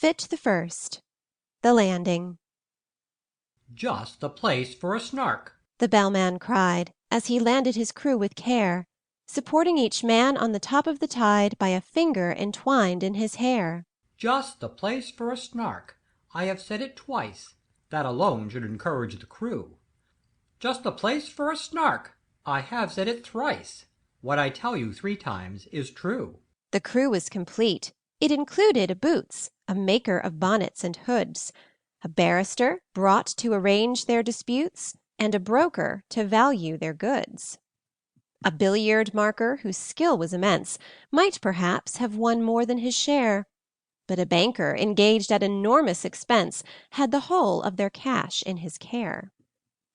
Fit the first. The landing. "Just the place for a Snark," the bellman cried, as he landed his crew with care, supporting each man on the top of the tide by a finger entwined in his hair. "Just the place for a Snark. I have said it twice. That alone should encourage the crew. Just the place for a Snark. I have said it thrice. What I tell you 3 times is true." The crew was complete. It included Boots, a maker of bonnets and hoods, a barrister brought to arrange their disputes, and a broker to value their goods. A billiard marker whose skill was immense might perhaps have won more than his share, but a banker engaged at enormous expense had the whole of their cash in his care.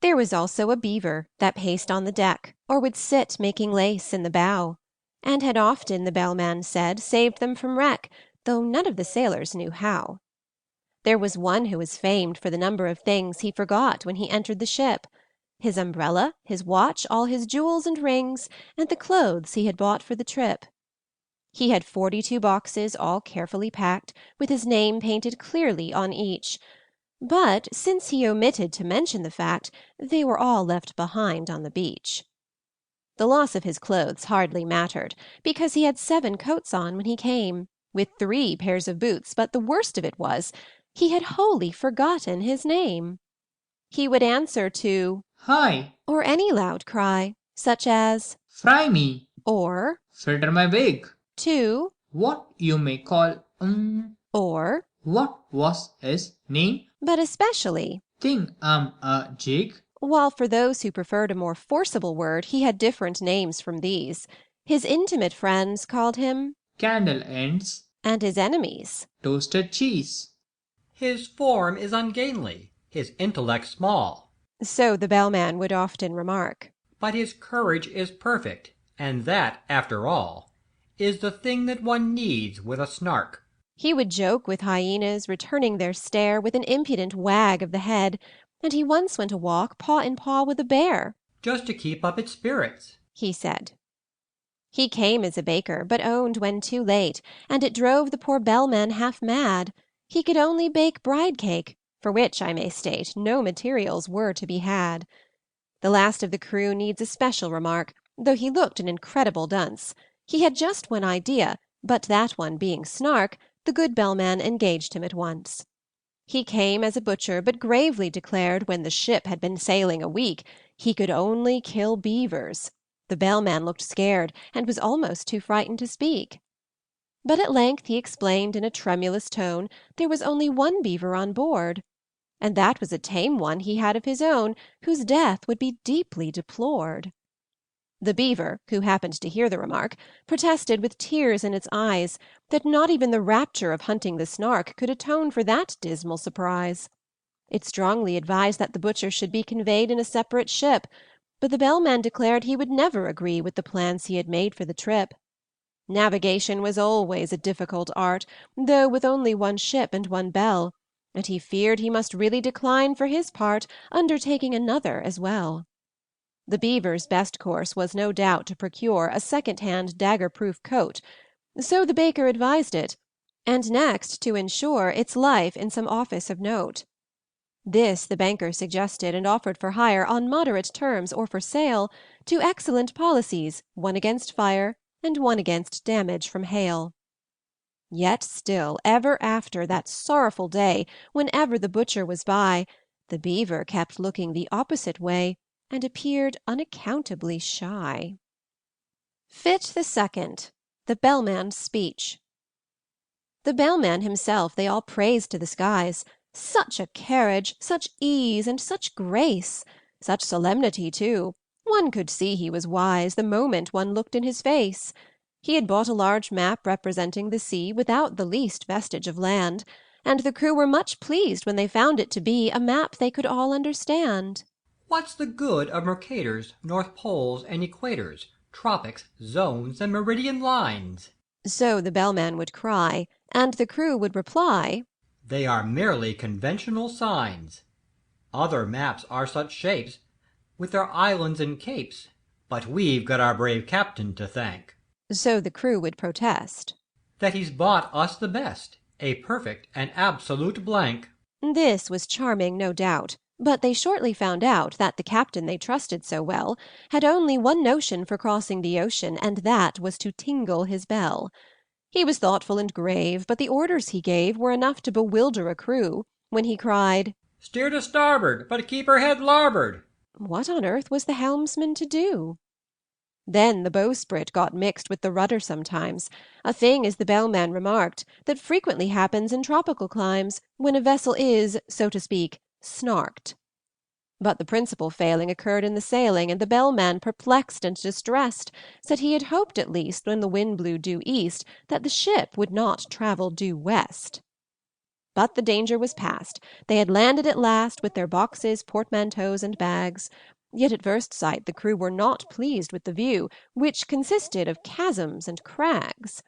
There was also a beaver that paced on the deck, or would sit making lace in the bow, and had often, the bellman said, saved them from wreck, though none of the sailors knew how. There was one who was famed for the number of things he forgot when he entered the ship: his umbrella, his watch, all his jewels and rings, and the clothes he had bought for the trip. He had 42 boxes all carefully packed, with his name painted clearly on each. But, since he omitted to mention the fact, they were all left behind on the beach. The loss of his clothes hardly mattered, because he had 7 coats on when he came, with 3 pairs of boots, but the worst of it was, he had wholly forgotten his name. He would answer to "Hi!" or any loud cry, such as "Fry me!" or "Filter my wig!" to What you may call, or, what was his name? but especially, Think I'm a jig? while for those who preferred a more forcible word he had different names from these. His intimate friends called him Candle ends, and his enemies toasted cheese. "His form is ungainly, his intellect small, so the bellman would often remark. but his courage is perfect, and that, after all, is the thing that one needs with a Snark." He would joke with hyenas, returning their stare with an impudent wag of the head, and he once went a walk paw in paw with a bear, "Just to keep up its spirits." he said. He came as a baker, but owned when too late, and it drove the poor bellman half mad. He could only bake bride cake, for which, I may state, no materials were to be had. The last of the crew needs a special remark, though he looked an incredible dunce. He had just one idea, but that one being Snark, the good bellman engaged him at once. He came as a butcher, but gravely declared, when the ship had been sailing a week, he could only kill beavers. The bellman looked scared, and was almost too frightened to speak. But at length he explained in a tremulous tone there was only one beaver on board, and that was a tame one he had of his own, whose death would be deeply deplored. The beaver, who happened to hear the remark, protested with tears in its eyes that not even the rapture of hunting the Snark could atone for that dismal surprise. It strongly advised that the butcher should be conveyed in a separate ship, but the bellman declared he would never agree with the plans he had made for the trip. Navigation was always a difficult art, though with only one ship and one bell, and he feared he must really decline for his part, undertaking another as well. The beaver's best course was no doubt to procure a second-hand dagger-proof coat, so the baker advised it, and next to insure its life in some office of note. This the banker suggested and offered for hire on moderate terms or for sale, 2 excellent policies, one against fire and one against damage from hail. Yet still, ever after that sorrowful day, whenever the butcher was by, the beaver kept looking the opposite way, and appeared unaccountably shy. Fit the second. The bellman's speech. The bellman himself they all praised to the skies. Such a carriage, such ease, and such grace! Such solemnity, too! One could see he was wise, the moment one looked in his face. He had bought a large map representing the sea, without the least vestige of land, and the crew were much pleased when they found it to be a map they could all understand. "What's the good of Mercators, North Poles and Equators, Tropics, Zones, and Meridian Lines?" So the bellman would cry, and the crew would reply, "They are merely conventional signs. Other maps are such shapes, with their islands and capes, but we've got our brave captain to thank." So the crew would protest, "That he's bought us the best, A perfect and absolute blank. This was charming, no doubt, but they shortly found out that the captain they trusted so well had only one notion for crossing the ocean, and that was to tingle his bell. He was thoughtful and grave, but the orders he gave were enough to bewilder a crew, when he cried, "Steer to starboard, but keep her head larboard." what on earth was the helmsman to do? Then the bowsprit got mixed with the rudder sometimes, a thing, as the bellman remarked, that frequently happens in tropical climes, when a vessel is, so to speak, snarked. But the principal failing occurred in the sailing, and the bellman, perplexed and distressed, said he had hoped at least, when the wind blew due east, that the ship would not travel due west. But the danger was past. They had landed at last, with their boxes, portmanteaus, and bags. Yet at first sight the crew were not pleased with the view, which consisted of chasms and crags.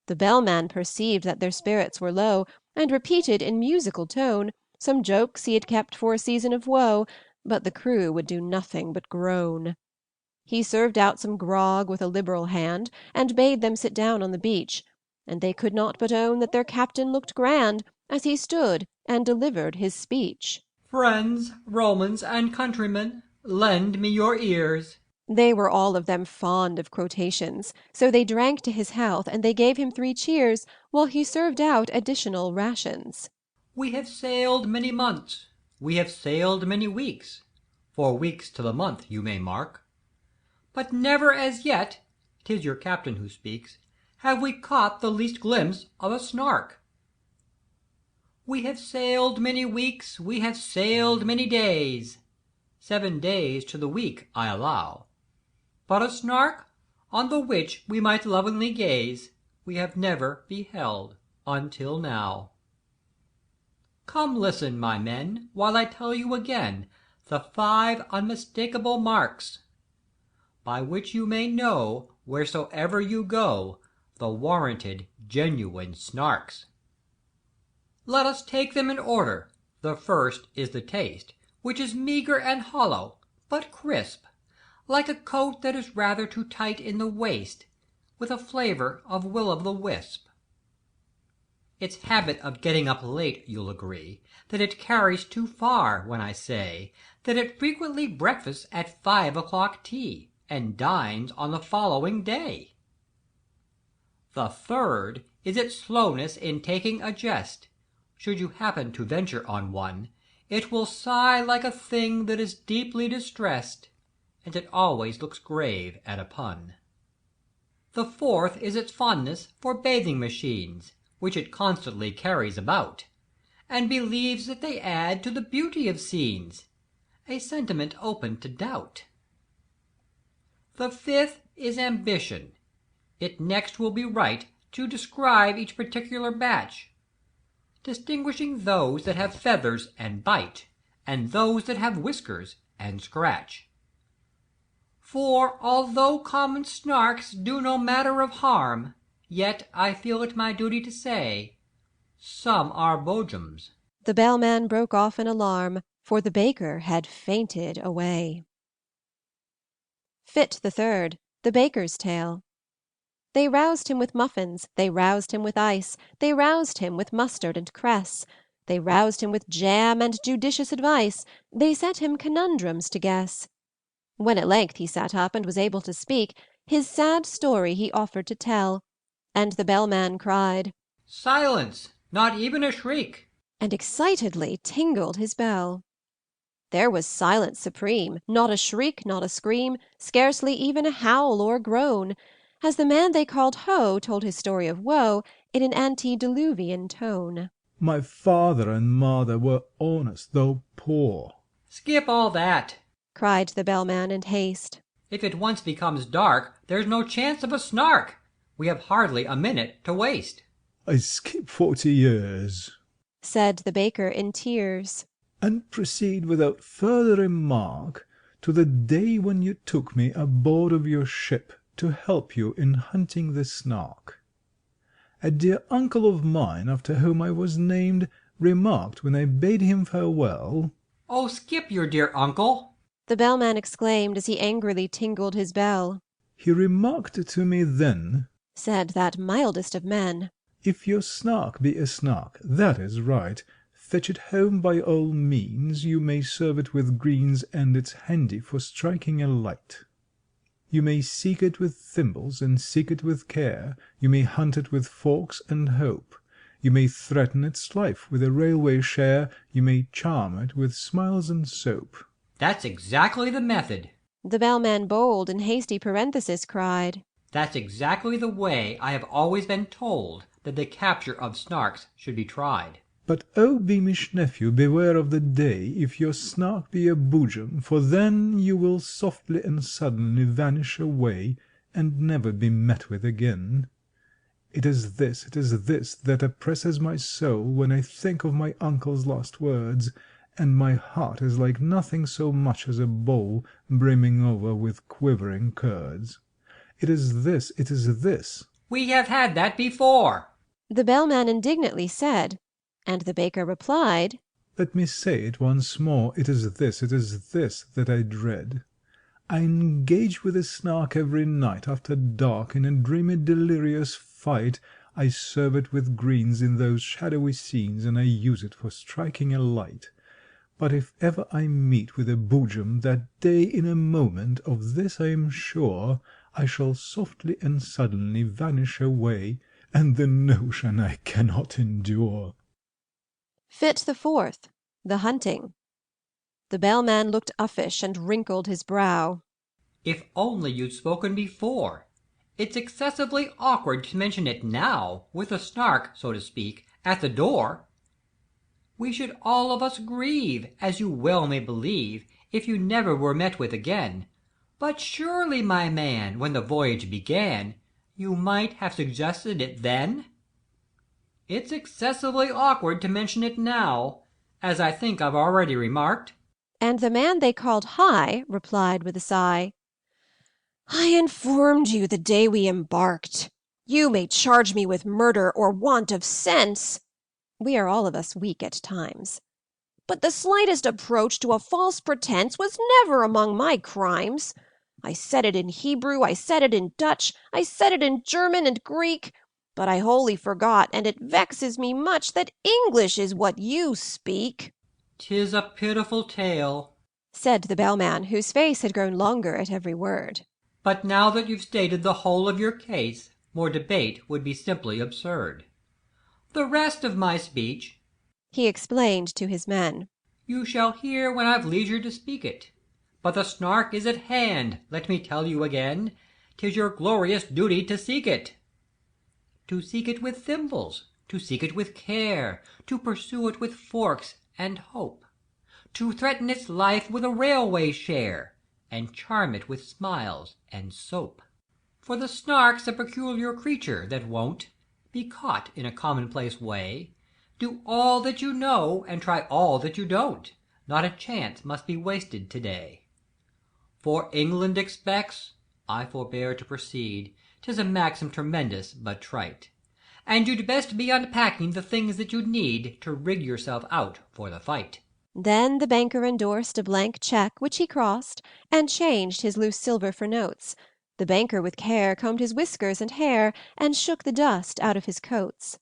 The bellman perceived that their spirits were low, and repeated in musical tone some jokes he had kept for a season of woe, but the crew would do nothing but groan. He served out some grog with a liberal hand, and bade them sit down on the beach, and they could not but own that their captain looked grand as he stood and delivered his speech. "Friends, Romans, and countrymen, lend me your ears." They were all of them fond of quotations, so they drank to his health, and they gave him 3 cheers, while he served out additional rations. "We have sailed many months, we have sailed many weeks, 4 weeks to the month, you may mark, but never as yet ('tis your captain who speaks) have we caught the least glimpse of a Snark. We have sailed many weeks, we have sailed many days, 7 days to the week I allow, but a Snark, on the which we might lovingly gaze, we have never beheld until now. Come listen, my men, while I tell you again the 5 unmistakable marks, by which you may know, wheresoever you go, the warranted genuine Snarks. Let us take them in order. The first is the taste, which is meagre and hollow, but crisp, like a coat that is rather too tight in the waist, with a flavour of will-o'-the-wisp. Its habit of getting up late, you'll agree, that it carries too far, when I say that it frequently breakfasts at 5 o'clock tea, and dines on the following day. The third is its slowness in taking a jest. Should you happen to venture on one, it will sigh like a thing that is deeply distressed, and it always looks grave at a pun. The fourth is its fondness for bathing machines, which it constantly carries about, and believes that they add to the beauty of scenes, a sentiment open to doubt. The fifth is ambition. It next will be right to describe each particular batch, distinguishing those that have feathers and bite, and those that have whiskers and scratch. For although common Snarks do no matter of harm, yet I feel it my duty to say, some are Bojums. The bellman broke off in alarm, for the baker had fainted away. Fit the third, the baker's tale. They roused him with muffins, they roused him with ice, they roused him with mustard and cress, they roused him with jam and judicious advice, they set him conundrums to guess. When at length he sat up and was able to speak, his sad story he offered to tell, and the bellman cried, "Silence! Not even a shriek!" and excitedly tingled his bell. There was silence supreme, not a shriek, not a scream, scarcely even a howl or groan, as the man they called Ho told his story of woe in an antediluvian tone. My father and mother were honest, though poor. "Skip all that," cried the bellman in haste. "If it once becomes dark, there's no chance of a Snark. We have hardly a minute to waste." I skip 40 years, said the baker in tears, and proceed without further remark to the day when you took me aboard of your ship to help you in hunting the Snark. A dear uncle of mine, after whom I was named, remarked when I bade him farewell, "Oh, skip your dear uncle!" the bellman exclaimed as he angrily tingled his bell. he remarked to me then, Said that mildest of men, If your Snark be a Snark, that is right, fetch it home by all means, you may serve it with greens, and it's handy for striking a light. You may seek it with thimbles, and seek it with care, you may hunt it with forks and hope. You may threaten its life with a railway share, you may charm it with smiles and soap. That's exactly the method. The bellman bold in hasty parenthesis cried. That's exactly the way I have always been told that the capture of Snarks should be tried. But, oh beamish nephew, beware of the day if your Snark be a boojum, for then you will softly and suddenly vanish away, and never be met with again. It is this that oppresses my soul when I think of my uncle's last words, and my heart is like nothing so much as a bowl brimming over with quivering curds. It is this. We have had that before, The bellman indignantly said, and the baker replied, Let me say it once more, it is this that I dread. I engage with a Snark every night after dark in a dreamy delirious fight. I serve it with greens in those shadowy scenes, and I use it for striking a light. But if ever I meet with a boojum, that day in a moment, of this I am sure, I shall softly and suddenly vanish away, and the notion I cannot endure. Fit the fourth, the hunting. The bellman looked uffish and wrinkled his brow. If only you'd spoken before. It's excessively awkward to mention it now, with the Snark, so to speak, at the door. We should all of us grieve, as you well may believe, if you never were met with again. But surely, my man, when the voyage began, you might have suggested it then? It's excessively awkward to mention it now, as I think I've already remarked. And the man they called High replied with a sigh, I informed you the day we embarked. You may charge me with murder or want of sense. We are all of us weak at times. But the slightest approach to a false pretense was never among my crimes. I said it in Hebrew, I said it in Dutch, I said it in German and Greek, but I wholly forgot, and it vexes me much that English is what you speak. 'Tis a pitiful tale. Said the bellman, whose face had grown longer at every word. But now that you've stated the whole of your case, more debate would be simply absurd. The rest of my speech, He explained to his men, you shall hear when I've leisure to speak it. But the Snark is at hand, let me tell you again. 'Tis your glorious duty to seek it. To seek it with thimbles, to seek it with care, to pursue it with forks and hope, to threaten its life with a railway share, and charm it with smiles and soap. For the Snark's a peculiar creature that won't be caught in a commonplace way. Do all that you know, and try all that you don't. Not a chance must be wasted to-day. For England expects, I forbear to proceed, 'tis a maxim tremendous but trite, and you'd best be unpacking the things that you need to rig yourself out for the fight. Then the banker endorsed a blank cheque, which he crossed, and changed his loose silver for notes. The banker with care combed his whiskers and hair, and shook the dust out of his coats.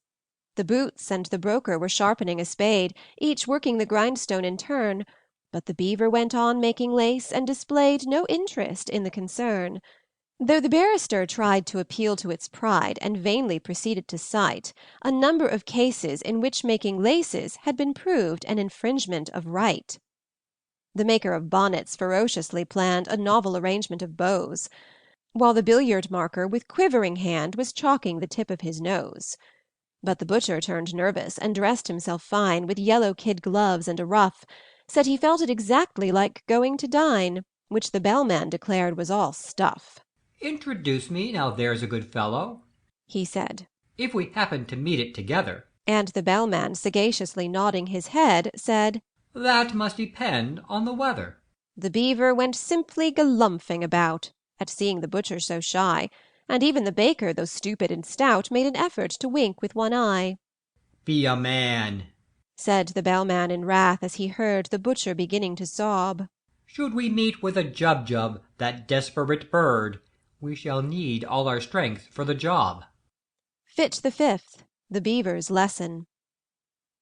The boots and the broker were sharpening a spade, each working the grindstone in turn, but the beaver went on making lace, and displayed no interest in the concern. Though the barrister tried to appeal to its pride, and vainly proceeded to cite a number of cases in which making laces had been proved an infringement of right. The maker of bonnets ferociously planned a novel arrangement of bows, while the billiard marker with quivering hand was chalking the tip of his nose. But the butcher turned nervous, and dressed himself fine, with yellow kid gloves and a ruff, said he felt it exactly like going to dine, which the bellman declared was all stuff. Introduce me, now there's a good fellow, He said. if we happen to meet it together. And the bellman, sagaciously nodding his head, said, That must depend on the weather. The beaver went simply galumphing about, at seeing the butcher so shy, and even the baker, though stupid and stout, made an effort to wink with one eye. Be a man. Said the bellman in wrath, as he heard the butcher beginning to sob. Should we meet with a Jub-Jub, that desperate bird, we shall need all our strength for the job. Fit the fifth, The Beaver's Lesson.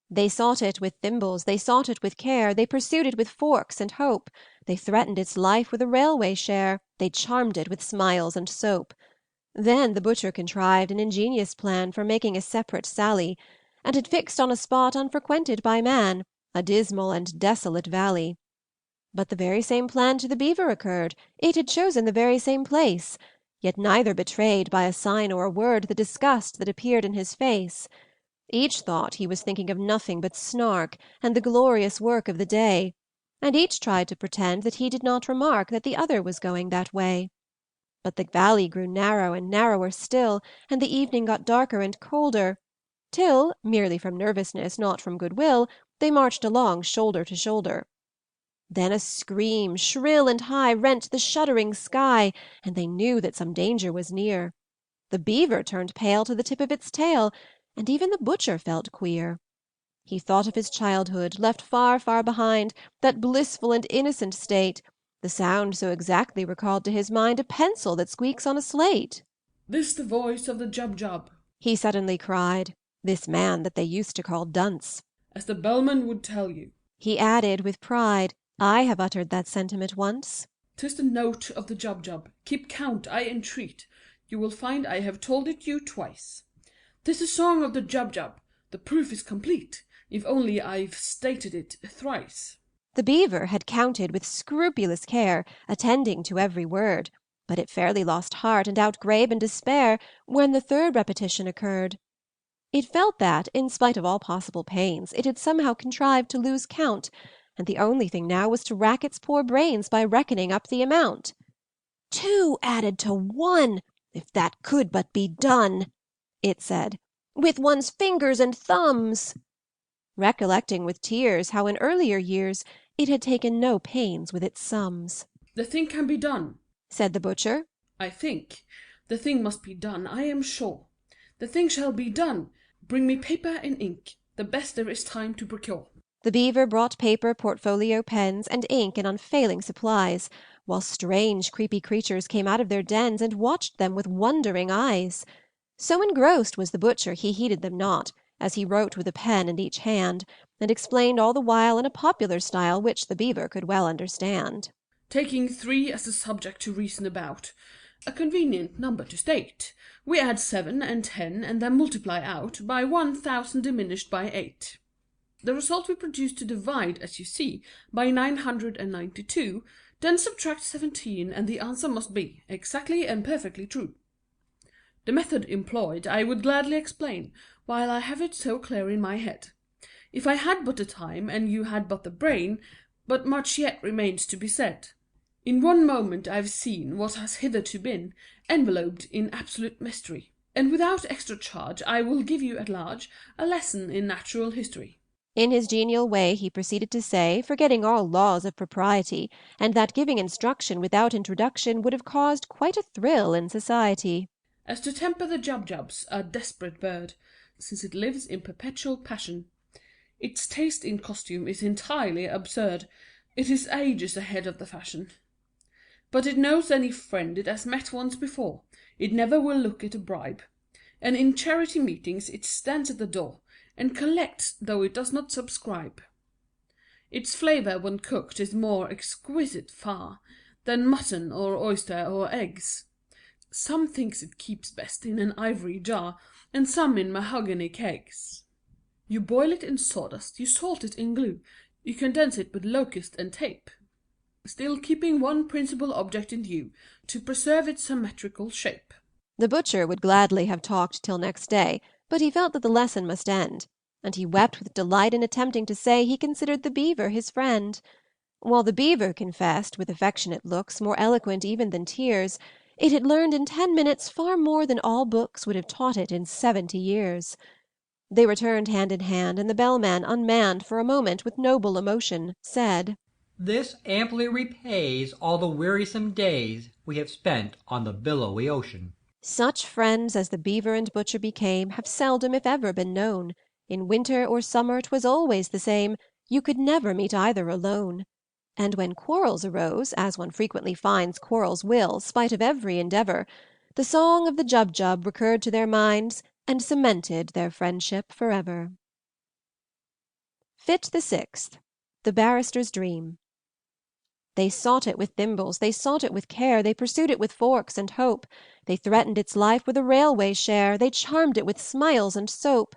They sought it with thimbles, they sought it with care, they pursued it with forks and hope, they threatened its life with a railway share, they charmed it with smiles and soap. Then the butcher contrived an ingenious plan for making a separate sally, and had fixed on a spot unfrequented by man, a dismal and desolate valley. But the very same plan to the Beaver occurred, it had chosen the very same place, yet neither betrayed by a sign or a word the disgust that appeared in his face. Each thought he was thinking of nothing but Snark and the glorious work of the day, and each tried to pretend that he did not remark that the other was going that way. But the valley grew narrow and narrower still, and the evening got darker and colder, till, merely from nervousness, not from good will, they marched along shoulder to shoulder. Then a scream, shrill and high, rent the shuddering sky, and they knew that some danger was near. The Beaver turned pale to the tip of its tail, and even the butcher felt queer. He thought of his childhood, left far, far behind, that blissful and innocent state. The sound so exactly recalled to his mind a pencil that squeaks on a slate. "This the voice of the Jubjub," He suddenly cried, this man that they used to call Dunce. "as the bellman would tell you. He added with pride, I have uttered that sentiment once. 'Tis the note of the Jubjub. Keep count, I entreat. You will find I have told it you twice. 'Tis the song of the Jubjub. The proof is complete, if only I've stated it thrice." The Beaver had counted with scrupulous care, attending to every word, but it fairly lost heart and outgrabe in despair when the third repetition occurred. It felt that, in spite of all possible pains, it had somehow contrived to lose count, and the only thing now was to rack its poor brains by reckoning up the amount. 2 added to 1, if that could but be done, it said, with one's fingers and thumbs. Recollecting with tears how in earlier years it had taken no pains with its sums. "The thing can be done," said the butcher. "I think. The thing must be done, I am sure. The thing shall be done. Bring me paper and ink, the best there is time to procure." The Beaver brought paper, portfolio, pens, and ink in unfailing supplies, while strange creepy creatures came out of their dens and watched them with wondering eyes. So engrossed was the butcher he heeded them not, as he wrote with a pen in each hand, and explained all the while in a popular style which the Beaver could well understand. "Taking 3 as the subject to reason about, a convenient number to state, we add 7 and 10 and then multiply out by 1,000 diminished by 8. The result we produce to divide, as you see, by 992, then subtract 17 and the answer must be exactly and perfectly true. The method employed I would gladly explain, while I have it so clear in my head. If I had but the time and you had but the brain, but much yet remains to be said. In one moment I've seen what has hitherto been enveloped in absolute mystery, and without extra charge I will give you at large a lesson in natural history." In his genial way he proceeded to say, forgetting all laws of propriety, and that giving instruction without introduction would have caused quite a thrill in society. "As to temper the Jubjub's a desperate bird, since it lives in perpetual passion. Its taste in costume is entirely absurd. It is ages ahead of the fashion. But it knows any friend it has met once before. It never will look at a bribe. And in charity meetings it stands at the door, and collects though it does not subscribe. Its flavour when cooked is more exquisite far than mutton or oyster or eggs. Some thinks it keeps best in an ivory jar, and some in mahogany kegs. You boil it in sawdust, you salt it in glue, you condense it with locust and tape, still keeping one principal object in view, to preserve its symmetrical shape." The butcher would gladly have talked till next day, but he felt that the lesson must end, and he wept with delight in attempting to say he considered the Beaver his friend. While the Beaver confessed, with affectionate looks, more eloquent even than tears, it had learned in 10 minutes far more than all books would have taught it in 70 years. They returned hand in hand, and the bellman, unmanned for a moment with noble emotion, said, This amply repays all the wearisome days we have spent on the billowy ocean. Such friends as the Beaver and butcher became have seldom if ever been known. In winter or summer 'twas always the same, you could never meet either alone. And when quarrels arose, as one frequently finds quarrels will, spite of every endeavour, the song of the Jubjub recurred to their minds, and cemented their friendship forever. Fit the Sixth. The Barrister's Dream. They sought it with thimbles, they sought it with care, they pursued it with forks and hope. They threatened its life with a railway share, they charmed it with smiles and soap.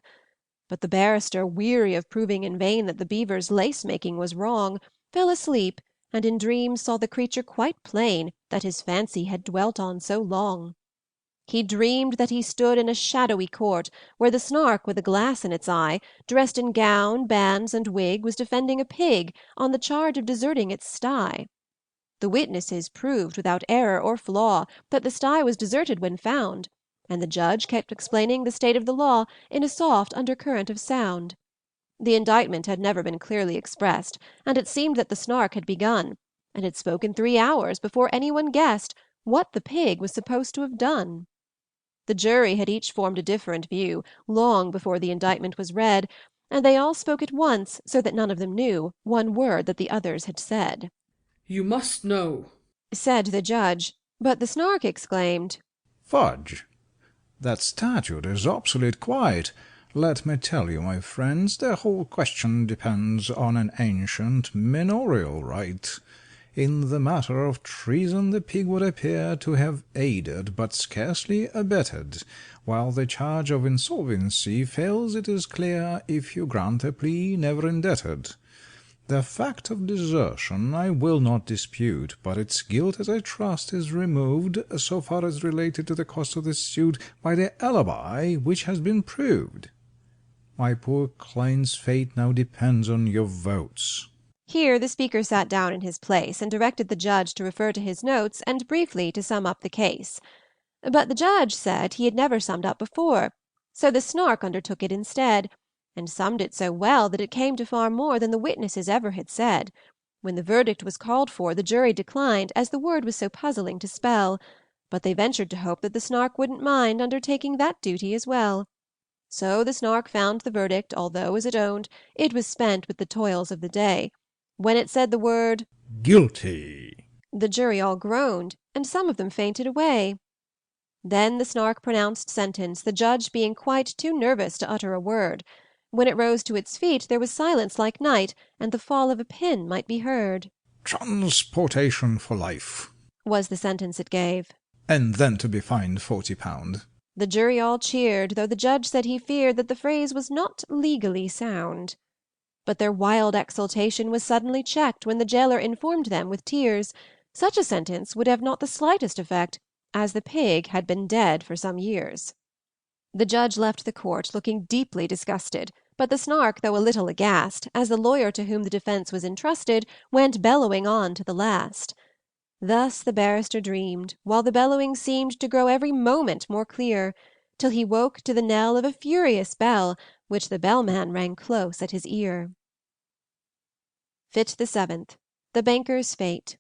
But the barrister, weary of proving in vain that the beaver's lace-making was wrong, fell asleep, and in dreams saw the creature quite plain that his fancy had dwelt on so long. He dreamed that he stood in a shadowy court, where the Snark with a glass in its eye, dressed in gown, bands, and wig, was defending a pig on the charge of deserting its sty. The witnesses proved without error or flaw that the sty was deserted when found, and the judge kept explaining the state of the law in a soft undercurrent of sound. The indictment had never been clearly expressed, and it seemed that the Snark had begun, and had spoken 3 hours before anyone guessed what the pig was supposed to have done. The jury had each formed a different view, long before the indictment was read, and they all spoke at once so that none of them knew one word that the others had said. "You must know," said the judge, but the Snark exclaimed, "Fudge! That statute is obsolete quite. Let me tell you, my friends, the whole question depends on an ancient manorial right. In the matter of treason the pig would appear to have aided, but scarcely abetted. While the charge of insolvency fails, it is clear, if you grant a plea, never indebted. The fact of desertion I will not dispute, but its guilt, as I trust, is removed, so far as related to the cost of the suit, by the alibi which has been proved. My poor client's fate now depends on your votes." Here the speaker sat down in his place and directed the judge to refer to his notes and briefly to sum up the case. But the judge said he had never summed up before, so the Snark undertook it instead, and summed it so well that it came to far more than the witnesses ever had said. When the verdict was called for, the jury declined, as the word was so puzzling to spell, but they ventured to hope that the Snark wouldn't mind undertaking that duty as well. So the Snark found the verdict, although, as it owned, it was spent with the toils of the day. When it said the word "Guilty," the jury all groaned, and some of them fainted away. Then the Snark pronounced sentence, the judge being quite too nervous to utter a word. When it rose to its feet there was silence like night, and the fall of a pin might be heard. "Transportation for life," was the sentence it gave. "and then to be fined £40." The jury all cheered, though the judge said he feared that the phrase was not legally sound. But their wild exultation was suddenly checked when the jailer informed them, with tears, such a sentence would have not the slightest effect, as the pig had been dead for some years. The judge left the court, looking deeply disgusted, but the Snark, though a little aghast, as the lawyer to whom the defence was entrusted, went bellowing on to the last. Thus the barrister dreamed, while the bellowing seemed to grow every moment more clear, till he woke to the knell of a furious bell, which the bellman rang close at his ear. Fit the Seventh. The Banker's Fate.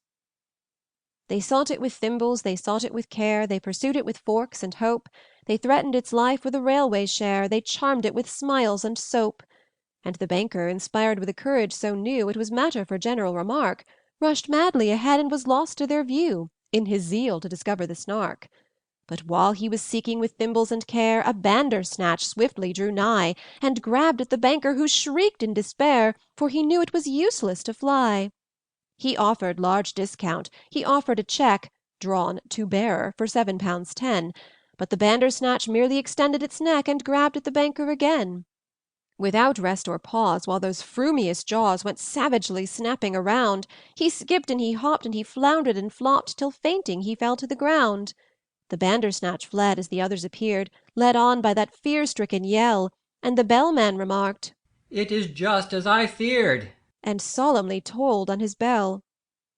They sought it with thimbles, they sought it with care, they pursued it with forks and hope, they threatened its life with a railway share, they charmed it with smiles and soap. And the banker, inspired with a courage so new it was matter for general remark, rushed madly ahead and was lost to their view, in his zeal to discover the Snark. But while he was seeking with thimbles and care, a Bandersnatch swiftly drew nigh, and grabbed at the banker, who shrieked in despair, for he knew it was useless to fly. He offered large discount, he offered a cheque, drawn to bearer, for £7 10, but the Bandersnatch merely extended its neck and grabbed at the banker again. Without rest or pause, while those frumious jaws went savagely snapping around, he skipped and he hopped and he floundered and flopped, till fainting he fell to the ground. The Bandersnatch fled as the others appeared, led on by that fear-stricken yell, and the bellman remarked, "It is just as I feared," and solemnly tolled on his bell.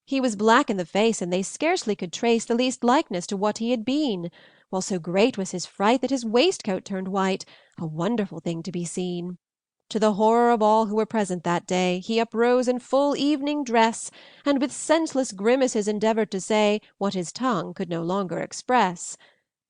He was black in the face, and they scarcely could trace the least likeness to what he had been, while so great was his fright that his waistcoat turned white, a wonderful thing to be seen. To the horror of all who were present that day, he uprose in full evening dress, and with senseless grimaces endeavoured to say what his tongue could no longer express.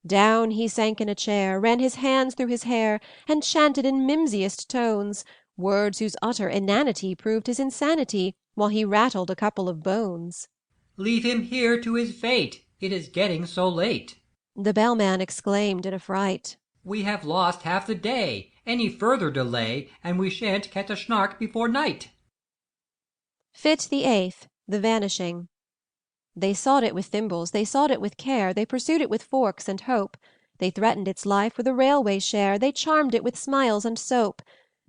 Down he sank in a chair, ran his hands through his hair, and chanted in mimsiest tones, words whose utter inanity proved his insanity, while he rattled a couple of bones. "Leave him here to his fate. It is getting so late." The bellman exclaimed in affright. We have lost half the day. Any further delay, and we shan't catch a Snark before night. Fit the eighth, the vanishing. They sought it with thimbles, they sought it with care, they pursued it with forks and hope. They threatened its life with a railway share, they charmed it with smiles and soap.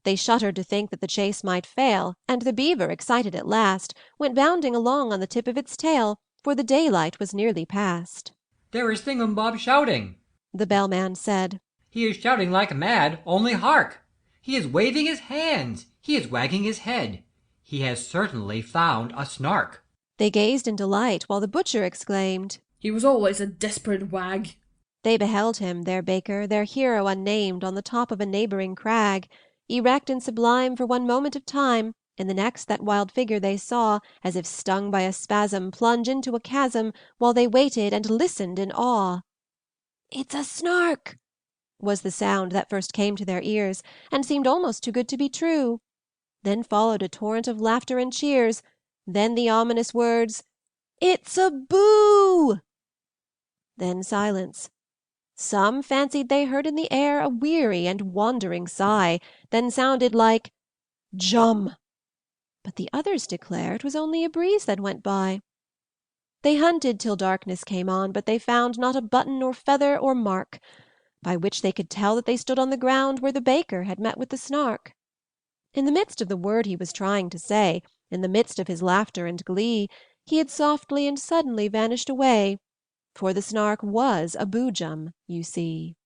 They shuddered to think that the chase might fail, and the beaver, excited at last, went bounding along on the tip of its tail, for the daylight was nearly past. There is Thingumbob shouting, The bellman said. He is shouting like mad, only hark! He is waving his hands, he is wagging his head. He has certainly found a Snark. They gazed in delight, while the butcher exclaimed, He was always a desperate wag. They beheld him, their baker, their hero unnamed, on the top of a neighbouring crag. Erect and sublime for one moment of time, in the next that wild figure they saw, as if stung by a spasm, plunge into a chasm, while they waited and listened in awe. "It's a Snark!" was the sound that first came to their ears, and seemed almost too good to be true. Then followed a torrent of laughter and cheers, then the ominous words, "It's a Boo!" Then silence. Some fancied they heard in the air a weary and wandering sigh, then sounded like "Jum!" But the others declare 'twas only a breeze that went by. They hunted till darkness came on, but they found not a button or feather or mark, by which they could tell that they stood on the ground where the baker had met with the Snark. In the midst of the word he was trying to say, in the midst of his laughter and glee, he had softly and suddenly vanished away, for the Snark was a Boojum, you see.